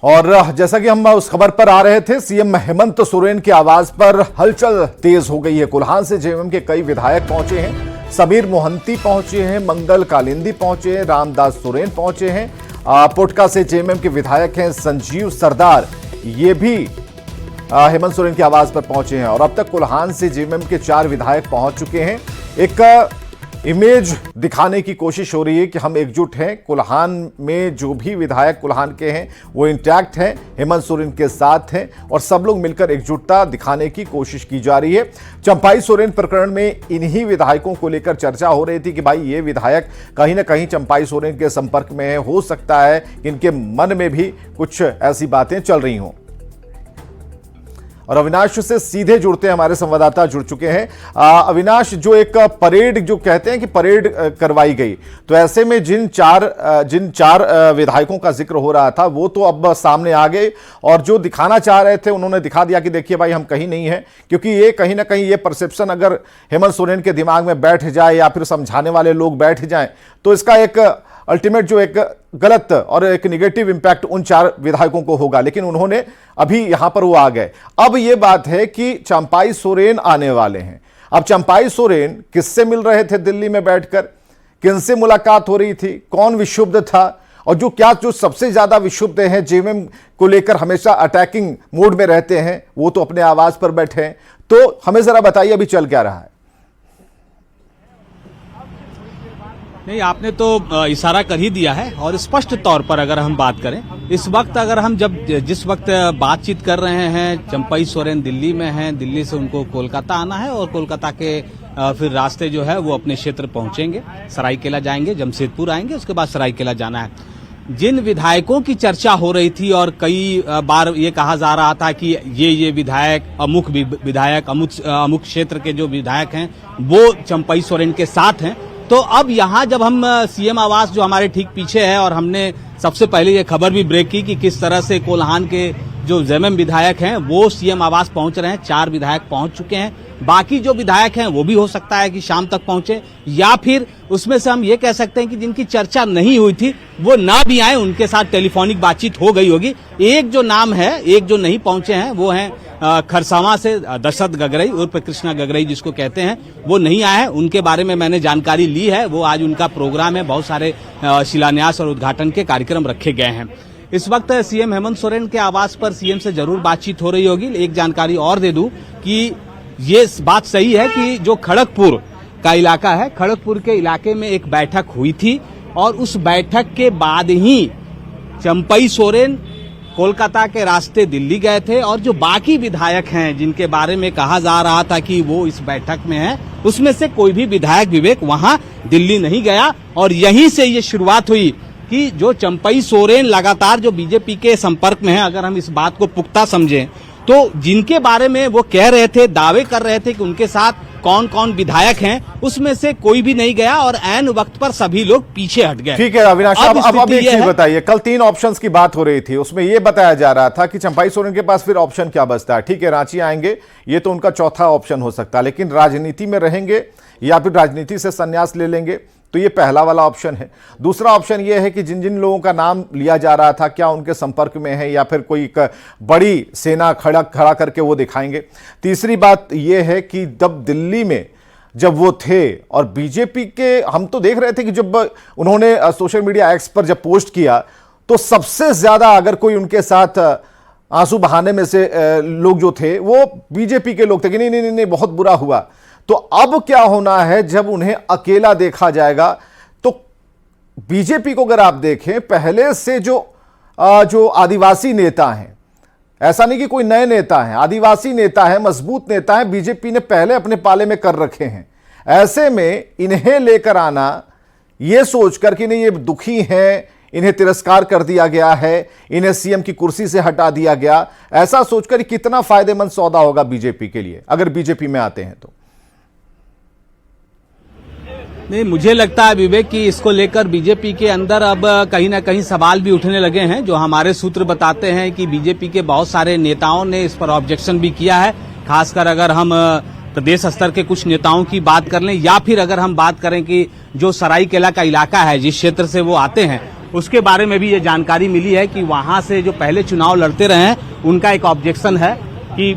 और जैसा कि हम उस खबर पर आ रहे थे, सीएम हेमंत सोरेन की आवाज पर हलचल तेज हो गई है। कोल्हान से जेएमएम के कई विधायक पहुंचे हैं, समीर मोहंती पहुंचे हैं, मंगल कालिंदी पहुंचे हैं, रामदास सोरेन पहुंचे हैं, पोटका से जेएमएम के विधायक हैं संजीव सरदार, ये भी हेमंत सोरेन की आवाज पर पहुंचे हैं। और अब तक कोल्हान से जेएमएम के 4 विधायक पहुंच चुके हैं। एक इमेज दिखाने की कोशिश हो रही है कि हम एकजुट हैं, कोल्हान में जो भी विधायक कोल्हान के हैं वो इंटैक्ट हैं, हेमंत सोरेन के साथ हैं और सब लोग मिलकर एकजुटता दिखाने की कोशिश की जा रही है। चंपाई सोरेन प्रकरण में इन्हीं विधायकों को लेकर चर्चा हो रही थी कि भाई ये विधायक कहीं ना कहीं चंपाई सोरेन के संपर्क में है, हो सकता है कि इनके मन में भी कुछ ऐसी बातें चल रही हों। और अविनाश से सीधे जुड़ते हैं, हमारे संवाददाता जुड़ चुके हैं। अविनाश, जो एक परेड जो कहते हैं कि परेड करवाई गई, तो ऐसे में जिन चार विधायकों का जिक्र हो रहा था वो तो अब सामने आ गए और जो दिखाना चाह रहे थे उन्होंने दिखा दिया कि देखिए भाई हम कहीं नहीं है, क्योंकि ये कहीं ना कहीं ये परसेप्शन अगर हेमंत सोरेन के दिमाग में बैठ जाए या फिर समझाने वाले लोग बैठ जाएं तो इसका एक अल्टीमेट जो एक गलत और एक निगेटिव इंपैक्ट उन 4 विधायकों को होगा। लेकिन उन्होंने अभी यहां पर वो आ गए। अब ये बात है कि चंपाई सोरेन आने वाले हैं। अब चंपाई सोरेन किससे मिल रहे थे दिल्ली में बैठकर, किनसे मुलाकात हो रही थी, कौन विक्षुब्ध था, और जो सबसे ज्यादा विक्षुब्ध हैं, जेएमएम को लेकर हमेशा अटैकिंग मोड में रहते हैं, वो तो अपने आवाज पर बैठे हैं। तो हमें जरा बताइए अभी चल क्या रहा है। नहीं, आपने तो इशारा कर ही दिया है। और स्पष्ट तौर पर अगर हम बात करें, इस वक्त अगर हम जिस वक्त बातचीत कर रहे हैं, चंपाई सोरेन दिल्ली में हैं, दिल्ली से उनको कोलकाता आना है और कोलकाता के फिर रास्ते जो है वो अपने क्षेत्र पहुंचेंगे, सरायकेला जाएंगे, जमशेदपुर आएंगे, उसके बाद सरायकेला जाना है। जिन विधायकों की चर्चा हो रही थी और कई बार ये कहा जा रहा था कि ये विधायक अमुक विधायक अमुक क्षेत्र के जो विधायक हैं वो चंपाई सोरेन के साथ हैं, तो अब यहाँ जब हम सीएम आवास जो हमारे ठीक पीछे है और हमने सबसे पहले ये खबर भी ब्रेक की कि किस तरह से कोल्हान के जो जेएमएम विधायक हैं वो सीएम आवास पहुंच रहे हैं। 4 विधायक पहुंच चुके हैं, बाकी जो विधायक हैं वो भी हो सकता है कि शाम तक पहुंचे, या फिर उसमें से हम ये कह सकते हैं कि जिनकी चर्चा नहीं हुई थी वो ना भी आए, उनके साथ टेलीफोनिक बातचीत हो गई होगी। एक जो नाम है, एक जो नहीं पहुंचे हैं वो हैं खरसावां से दशरथ गगरई उर्फ कृष्णा गगरई जिसको कहते हैं, वो नहीं आए हैं। उनके बारे में मैंने जानकारी ली है, वो आज उनका प्रोग्राम है, बहुत सारे शिलान्यास और उद्घाटन के कार्यक्रम रखे गए हैं। इस वक्त सीएम हेमंत सोरेन के आवास पर सीएम से जरूर बातचीत हो रही होगी। एक जानकारी और दे दूं कि ये बात सही है कि जो खड़गपुर का इलाका है, खड़गपुर के इलाके में एक बैठक हुई थी और उस बैठक के बाद ही चंपाई सोरेन कोलकाता के रास्ते दिल्ली गए थे और जो बाकी विधायक हैं जिनके बारे में कहा जा रहा था कि वो इस बैठक में है, उसमें से कोई भी विधायक विवेक वहां दिल्ली नहीं गया। और यहीं से ये शुरुआत हुई कि जो चंपाई सोरेन लगातार जो बीजेपी के संपर्क में है, अगर हम इस बात को पुख्ता समझें तो जिनके बारे में वो कह रहे थे, दावे कर रहे थे कि उनके साथ कौन कौन विधायक हैं, उसमें से कोई भी नहीं गया और ऐन वक्त पर सभी लोग पीछे हट गए। ठीक है अविनाश, अब एक चीज बताइए, कल 3 ऑप्शंस की बात हो रही थी, उसमें यह बताया जा रहा था कि चंपाई सोरेन के पास फिर ऑप्शन क्या बचता है। ठीक है, रांची आएंगे, ये तो उनका चौथा ऑप्शन हो सकता है, लेकिन राजनीति में रहेंगे या फिर राजनीति से संन्यास ले लेंगे, तो ये पहला वाला ऑप्शन है। दूसरा ऑप्शन ये है कि जिन जिन लोगों का नाम लिया जा रहा था क्या उनके संपर्क में है या फिर कोई बड़ी सेना खड़ा करके वो दिखाएंगे। तीसरी बात ये है कि जब दिल्ली में जब वो थे और बीजेपी के, हम तो देख रहे थे कि जब उन्होंने सोशल मीडिया एक्स पर जब पोस्ट किया तो सबसे ज्यादा अगर कोई उनके साथ आंसू बहाने में से लोग जो थे वो बीजेपी के लोग थे कि नहीं नहीं नहीं बहुत बुरा हुआ। तो अब क्या होना है जब उन्हें अकेला देखा जाएगा, तो बीजेपी को अगर आप देखें पहले से जो आदिवासी नेता हैं, ऐसा नहीं कि कोई नए नेता हैं, आदिवासी नेता है, मजबूत नेता है, बीजेपी ने पहले अपने पाले में कर रखे हैं। ऐसे में इन्हें लेकर आना यह सोचकर कि नहीं ये दुखी हैं, इन्हें तिरस्कार कर दिया गया है, इन्हें सीएम की कुर्सी से हटा दिया गया, ऐसा सोचकर कितना फायदेमंद सौदा होगा बीजेपी के लिए अगर बीजेपी में आते हैं तो। नहीं, मुझे लगता है विवेक कि इसको लेकर बीजेपी के अंदर अब कहीं ना कहीं सवाल भी उठने लगे हैं। जो हमारे सूत्र बताते हैं कि बीजेपी के बहुत सारे नेताओं ने इस पर ऑब्जेक्शन भी किया है, खासकर अगर हम प्रदेश स्तर के कुछ नेताओं की बात कर लें या फिर अगर हम बात करें कि जो सरायकेला का इलाका है जिस क्षेत्र से वो आते हैं उसके बारे में भी ये जानकारी मिली है कि वहां से जो पहले चुनाव लड़ते रहे हैं उनका एक ऑब्जेक्शन है कि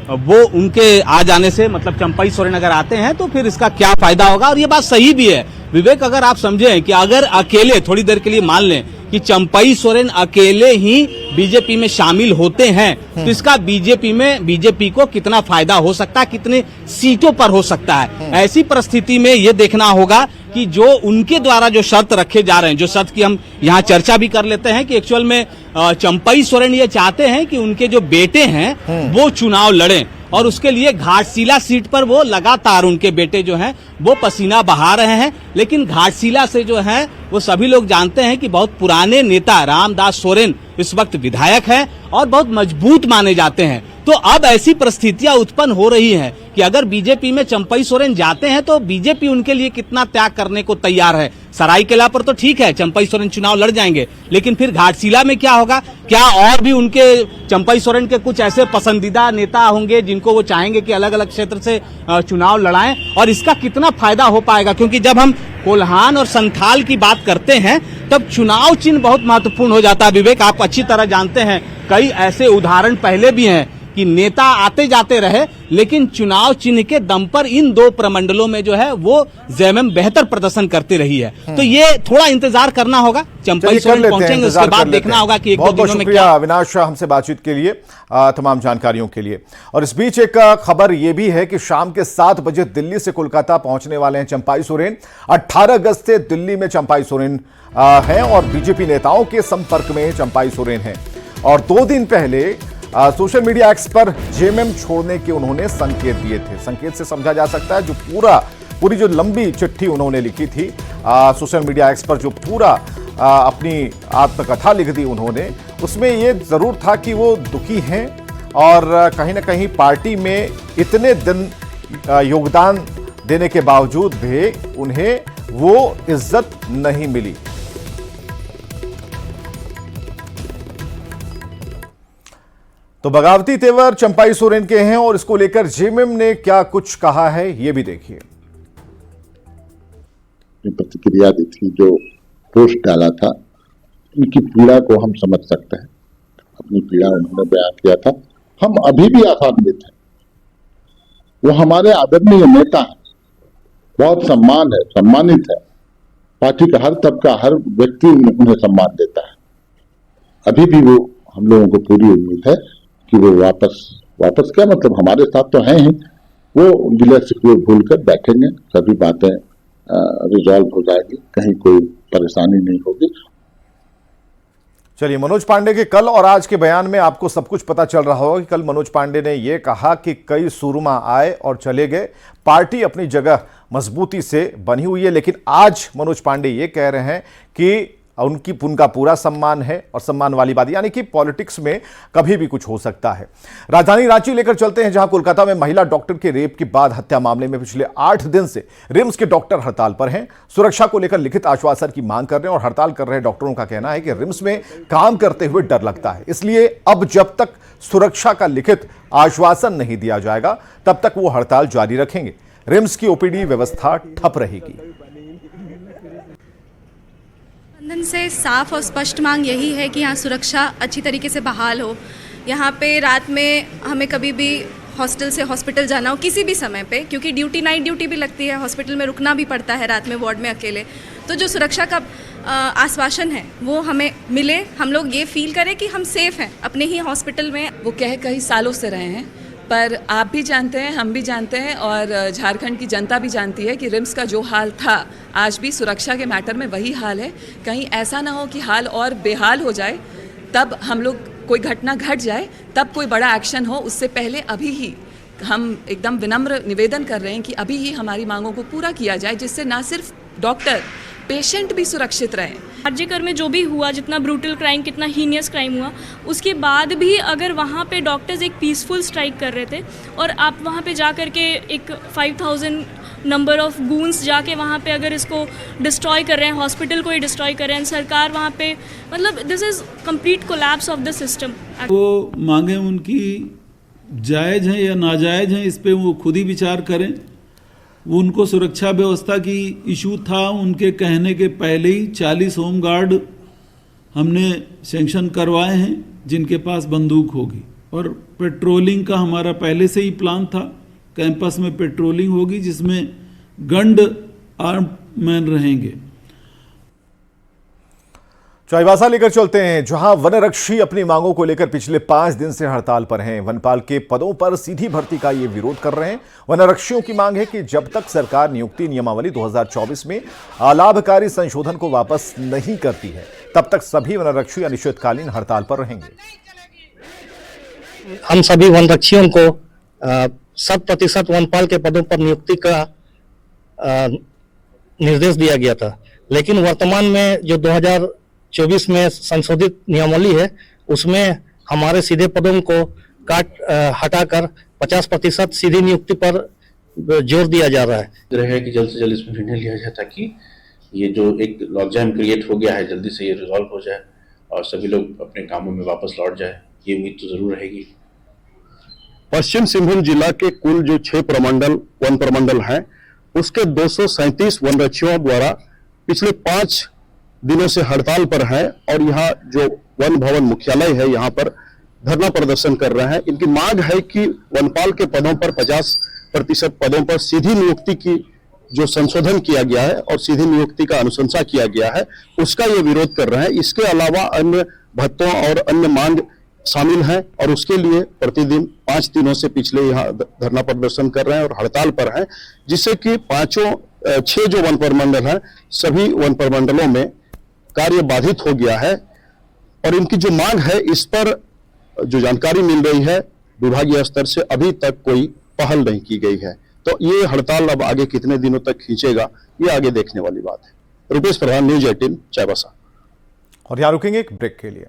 वो उनके आ जाने से, मतलब चंपई सोरेन अगर आते हैं तो फिर इसका क्या फायदा होगा। और ये बात सही भी है विवेक, अगर आप समझें कि अगर अकेले थोड़ी देर के लिए मान लें कि चंपई सोरेन अकेले ही बीजेपी में शामिल होते हैं तो इसका बीजेपी को कितना फायदा हो सकता है, कितने सीटों पर हो सकता है। ऐसी परिस्थिति में ये देखना होगा कि जो उनके द्वारा जो शर्त रखे जा रहे हैं, जो शर्त की हम यहाँ चर्चा भी कर लेते हैं कि एक्चुअल में चंपई सोरेन ये चाहते हैं कि उनके जो बेटे हैं वो चुनाव लड़ें और उसके लिए घाटशिला सीट पर वो लगातार उनके बेटे जो हैं वो पसीना बहा रहे हैं। लेकिन घाटशिला से जो है वो सभी लोग जानते हैं कि बहुत पुराने नेता रामदास सोरेन इस वक्त विधायक हैं और बहुत मजबूत माने जाते हैं। तो अब ऐसी परिस्थितियां उत्पन्न हो रही हैं कि अगर बीजेपी में चंपई सोरेन जाते हैं तो बीजेपी उनके लिए कितना त्याग करने को तैयार है। सरायकेला पर तो ठीक है चंपई सोरेन चुनाव लड़ जाएंगे, लेकिन फिर घाटशिला में क्या होगा? क्या और भी उनके चंपई सोरेन के कुछ ऐसे पसंदीदा नेता होंगे जिनको वो चाहेंगे कि अलग अलग क्षेत्र से चुनाव लड़ाएं, और इसका कितना फायदा हो पाएगा? क्योंकि जब हम कोल्हान और संथाल की बात करते हैं तब चुनाव चिन्ह बहुत महत्वपूर्ण हो जाता है। विवेक, आप अच्छी तरह जानते हैं कई ऐसे उदाहरण पहले भी हैं कि नेता आते जाते रहे लेकिन चुनाव चिन्ह के दम पर इन दो प्रमंडलों में जो है वो जेएमएम बेहतर प्रदर्शन करती रही है। तो ये थोड़ा इंतजार करना होगा, चंपई सोरेन पहुंचेंगे उसके बाद देखना होगा कि एक दो दिनों में क्या। अविनाश हमसे बातचीत के लिए, तमाम जानकारियों के लिए। और इस बीच एक खबर यह भी है कि शाम के 7 बजे दिल्ली से कोलकाता पहुंचने वाले हैं चंपई सोरेन। 18 अगस्त से दिल्ली में चंपई सोरेन हैं और बीजेपी नेताओं के संपर्क में चंपई सोरेन हैं। और 2 दिन पहले सोशल मीडिया एक्स पर जेएमएम छोड़ने के उन्होंने संकेत दिए थे। संकेत से समझा जा सकता है जो पूरी जो लंबी चिट्ठी उन्होंने लिखी थी सोशल मीडिया एक्स पर, जो पूरा अपनी आत्मकथा लिख दी उन्होंने, उसमें ये जरूर था कि वो दुखी हैं और कहीं ना कहीं पार्टी में इतने दिन योगदान देने के बावजूद भी उन्हें वो इज्जत नहीं मिली। तो बगावती तेवर चंपई सोरेन के हैं और इसको लेकर जेएमएम ने क्या कुछ कहा है ये भी देखिए। प्रतिक्रिया दी थी, जो पोस्ट डाला था, उनकी पीड़ा को हम समझ सकते हैं। अपनी पीड़ा उन्होंने बयान किया था। हम अभी भी आशान्वित हैं। वो हमारे आदरणीय नेता हैं, बहुत सम्मानित है। पार्टी का हर तबका, हर व्यक्ति उन्हें सम्मान देता है। अभी भी वो, हम लोगों को पूरी उम्मीद है कि वो वापस क्या मतलब हमारे साथ तो हैं ही। वो गिले शिकवे भूल कर बैठेंगे, सभी बातें रिजॉल्व हो जाएगी, कहीं कोई परेशानी नहीं होगी। चलिए, मनोज पांडे के कल और आज के बयान में आपको सब कुछ पता चल रहा होगा कि कल मनोज पांडे ने यह कहा कि कई सूरमा आए और चले गए, पार्टी अपनी जगह मजबूती से बनी हुई है। लेकिन आज मनोज पांडे ये कह रहे हैं कि उनका पूरा सम्मान है और सम्मान वाली बात, यानी कि पॉलिटिक्स में कभी भी कुछ हो सकता है। राजधानी रांची लेकर चलते हैं, जहां कोलकाता में महिला डॉक्टर के रेप के बाद हत्या मामले में पिछले 8 दिन से रिम्स के डॉक्टर हड़ताल पर हैं। सुरक्षा को लेकर लिखित आश्वासन की मांग कर रहे हैं और हड़ताल कर रहे डॉक्टरों का कहना है कि रिम्स में काम करते हुए डर लगता है, इसलिए अब जब तक सुरक्षा का लिखित आश्वासन नहीं दिया जाएगा तब तक वो हड़ताल जारी रखेंगे। रिम्स की ओपीडी व्यवस्था ठप रहेगी। प्रबंधन से साफ और स्पष्ट मांग यही है कि यहाँ सुरक्षा अच्छी तरीके से बहाल हो। यहाँ पे रात में हमें कभी भी हॉस्टल से हॉस्पिटल जाना हो किसी भी समय पे, क्योंकि नाइट ड्यूटी भी लगती है, हॉस्पिटल में रुकना भी पड़ता है रात में वार्ड में अकेले, तो जो सुरक्षा का आश्वासन है वो हमें मिले, हम लोग ये फील करें कि हम सेफ हैं अपने ही हॉस्पिटल में। वो कई सालों से रहे हैं, पर आप भी जानते हैं, हम भी जानते हैं और झारखंड की जनता भी जानती है कि रिम्स का जो हाल था आज भी सुरक्षा के मैटर में वही हाल है। कहीं ऐसा ना हो कि हाल और बेहाल हो जाए, तब हम लोग कोई घटना घट जाए तब कोई बड़ा एक्शन हो। उससे पहले अभी ही हम एकदम विनम्र निवेदन कर रहे हैं कि अभी ही हमारी मांगों को पूरा किया जाए, जिससे ना सिर्फ डॉक्टर, पेशेंट भी सुरक्षित रहें। आरजीकर में जो भी हुआ, जितना ब्रूटल क्राइम, कितना हीनियस क्राइम हुआ, उसके बाद भी अगर वहाँ पे डॉक्टर्स एक पीसफुल स्ट्राइक कर रहे थे और आप वहाँ पे जा कर के एक 5000 नंबर ऑफ गूंस जाके वहाँ पे अगर इसको डिस्ट्रॉय कर रहे हैं, हॉस्पिटल को ही डिस्ट्रॉय कर रहे हैं, सरकार वहाँ पे, मतलब this is complete collapse of the system. वो मांगे उनकी जायज़ हैं या नाजायज़ हैं, इस पे वो खुद ही विचार करें। वो उनको सुरक्षा व्यवस्था की इशू था, उनके कहने के पहले ही 40 होमगार्ड हमने सैंक्शन करवाए हैं जिनके पास बंदूक होगी। और पेट्रोलिंग का हमारा पहले से ही प्लान था, कैंपस में पेट्रोलिंग होगी जिसमें गन्ड आर्म मैन रहेंगे। चाईबासा लेकर चलते हैं, जहां वनरक्षी अपनी मांगों को लेकर पिछले 5 दिन से हड़ताल पर हैं। वनपाल के पदों पर सीधी भर्ती का ये विरोध कर रहे हैं। वनरक्षियों की मांग है कि जब तक सरकार नियुक्ति नियमावली 2024 में अलाभकारी संशोधन को वापस नहीं करती है, तब तक सभी वनरक्षी अनिश्चितकालीन हड़ताल पर रहेंगे। हम सभी वनरक्षियों को 100% वनपाल के पदों पर नियुक्ति का निर्देश दिया गया था, लेकिन वर्तमान में जो 2024 में संशोधित नियमावली है उसमें हमारे सीधे पदों को हटाकर 50% सीधी नियुक्ति पर जोर दिया जा रहा है। है कि जल्द से जल्द इसमें निर्णय लिया जाए ताकि ये जो एक लॉकजाम क्रिएट हो गया है जल्दी से ये रिजॉल्व हो जाए और सभी लोग अपने कामों में वापस लौट जाए, ये उम्मीद तो जरूर रहेगी। पश्चिम सिंहभूम जिला के कुल जो 6 प्रमंडल वन प्रमंडल हैं, उसके 237 वनरक्षियों द्वारा पिछले 5 दिनों से हड़ताल पर हैं और यहाँ जो वन भवन मुख्यालय है यहाँ पर धरना प्रदर्शन कर रहे हैं। इनकी मांग है कि वनपाल के पदों पर 50% पदों पर सीधी नियुक्ति की जो संशोधन किया गया है और सीधी नियुक्ति का अनुशंसा किया गया है उसका ये विरोध कर रहे हैं। इसके अलावा अन्य भत्तों और अन्य मांग शामिल हैं और उसके लिए प्रतिदिन 5 दिनों से पिछले यहाँ धरना प्रदर्शन कर रहे हैं और हड़ताल पर हैं, जिससे कि 6 जो वन प्रमंडल हैं सभी वन प्रमंडलों में कार्य बाधित हो गया है। और इनकी जो मांग है इस पर जो जानकारी मिल रही है विभागीय स्तर से अभी तक कोई पहल नहीं की गई है। तो ये हड़ताल अब आगे कितने दिनों तक खींचेगा ये आगे देखने वाली बात है। रुपेश प्रधान, न्यूज़ 18 चाईबासा। और यहाँ रुकेंगे एक ब्रेक के लिए।